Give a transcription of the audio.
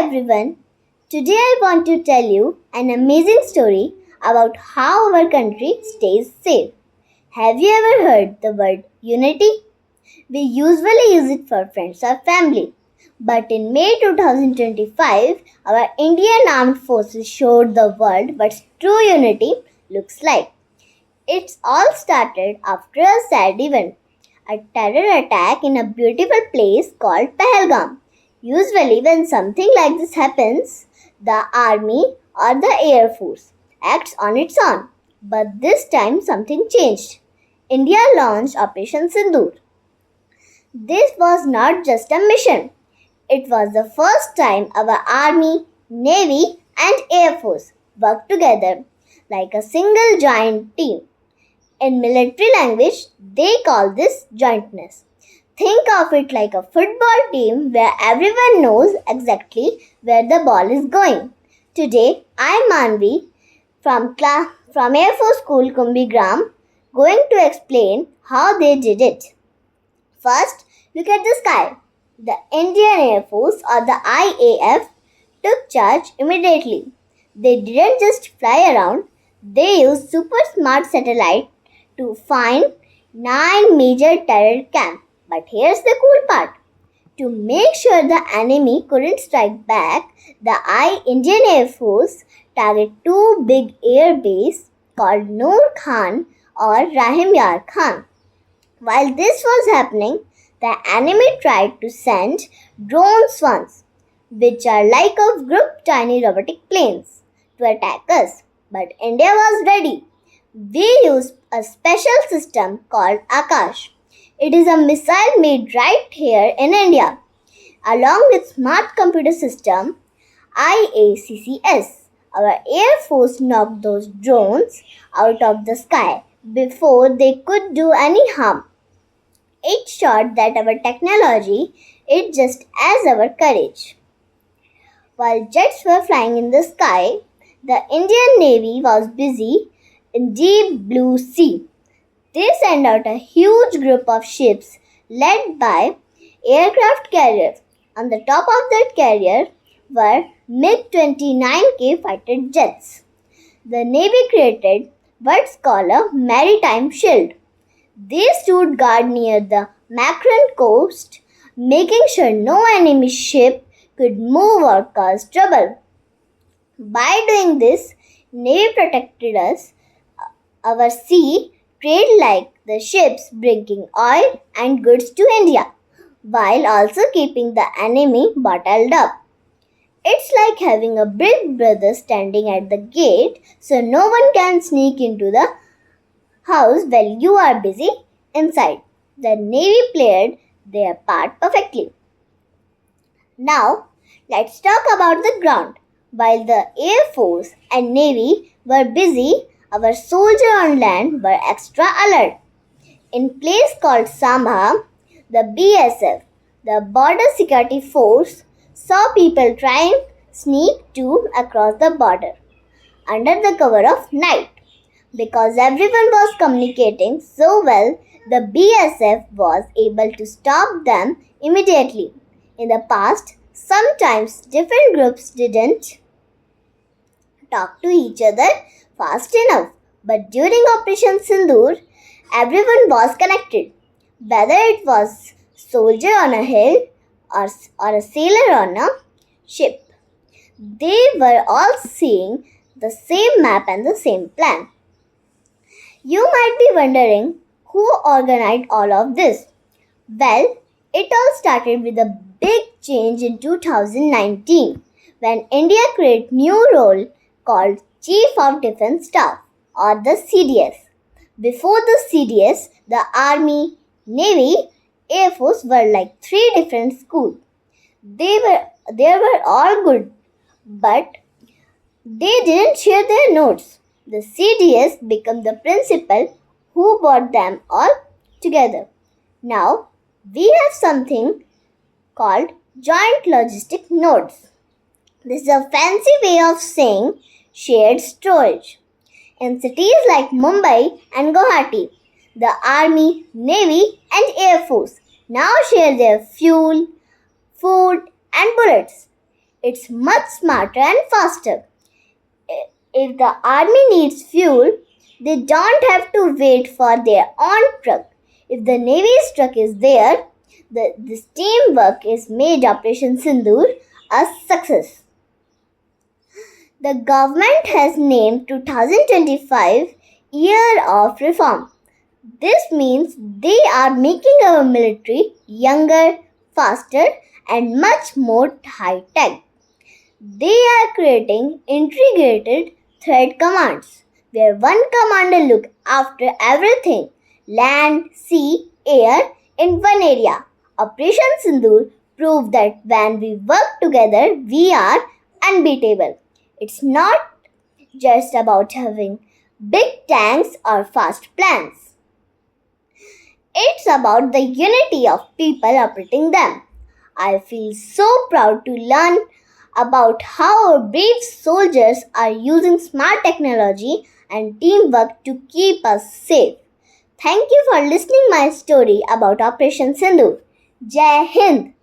everyone. Today I want to tell you an amazing story about how our country stays safe. Have you ever heard the word unity? We usually use it for friends or family. But in May 2025, our Indian Armed Forces showed the world what true unity looks like. It all started after a sad event, a terror attack in a beautiful place called Pahalgam. Usually, when something like this happens, the army or the air force acts on its own. But this time, something changed. India launched Operation Sindoor. This was not just a mission, it was the first time our army, navy, and air force worked together like a single giant team. In military language, they call this jointness. Think of it like a football team where everyone knows exactly where the ball is going. Today, I'm Manvi from Air Force School Kumbhigram going to explain how they did it. First, look at the sky. The Indian Air Force or the IAF took charge immediately. They didn't just fly around, they used super smart satellite to find 9 major terror camps. But here's the cool part. To make sure the enemy couldn't strike back, the Indian Air Force targeted two big air bases called Noor Khan or Rahim Yar Khan. While this was happening, the enemy tried to send drones once, which are like a group tiny robotic planes, to attack us. But India was ready. We used a special system called Akash. It is a missile made right here in India. Along with smart computer system IACCS, our Air Force knocked those drones out of the sky before they could do any harm. It showed that our technology is just as our courage. While jets were flying in the sky, the Indian Navy was busy in deep blue sea. They sent out a huge group of ships led by aircraft carriers. On the top of that carrier were MiG-29K fighter jets. The Navy created what's called a maritime shield. They stood guard near the Makran coast, making sure no enemy ship could move or cause trouble. By doing this, Navy protected us, our sea trade like the ships bringing oil and goods to India, while also keeping the enemy bottled up. It's like having a big brother standing at the gate so no one can sneak into the house while you are busy inside. The Navy played their part perfectly. Now, let's talk about the ground. While the Air Force and Navy were busy, our soldiers on land were extra alert. In place called Samha, the BSF, the Border Security Force, saw people trying to sneak across the border under the cover of night. Because everyone was communicating so well, the BSF was able to stop them immediately. In the past, sometimes different groups didn't talk to each other fast enough. But during Operation Sindoor, everyone was connected. Whether it was soldier on a hill or a sailor on a ship, they were all seeing the same map and the same plan. You might be wondering who organized all of this. Well, it all started with a big change in 2019 when India created a new role called Chief of Defence Staff or the CDS. Before the CDS, the Army, Navy, Air Force were like three different schools. They were all good, but they didn't share their notes. The CDS became the principal who brought them all together. Now, we have something called Joint Logistic Nodes. This is a fancy way of saying shared storage. In cities like Mumbai and Guwahati, the Army, Navy, and Air Force now share their fuel, food, and bullets. It's much smarter and faster. If the army needs fuel, they don't have to wait for their own truck. If the navy's truck is there, this teamwork is made Operation Sindoor a success. The government has named 2025 Year of Reform. This means they are making our military younger, faster, and much more high tech. They are creating integrated threat commands where one commander looks after everything land, sea, air in one area. Operation Sindoor proved that when we work together, we are unbeatable. It's not just about having big tanks or fast plans. It's about the unity of people operating them. I feel so proud to learn about how our brave soldiers are using smart technology and teamwork to keep us safe. Thank you for listening my story about Operation Sindoor. Jai Hind!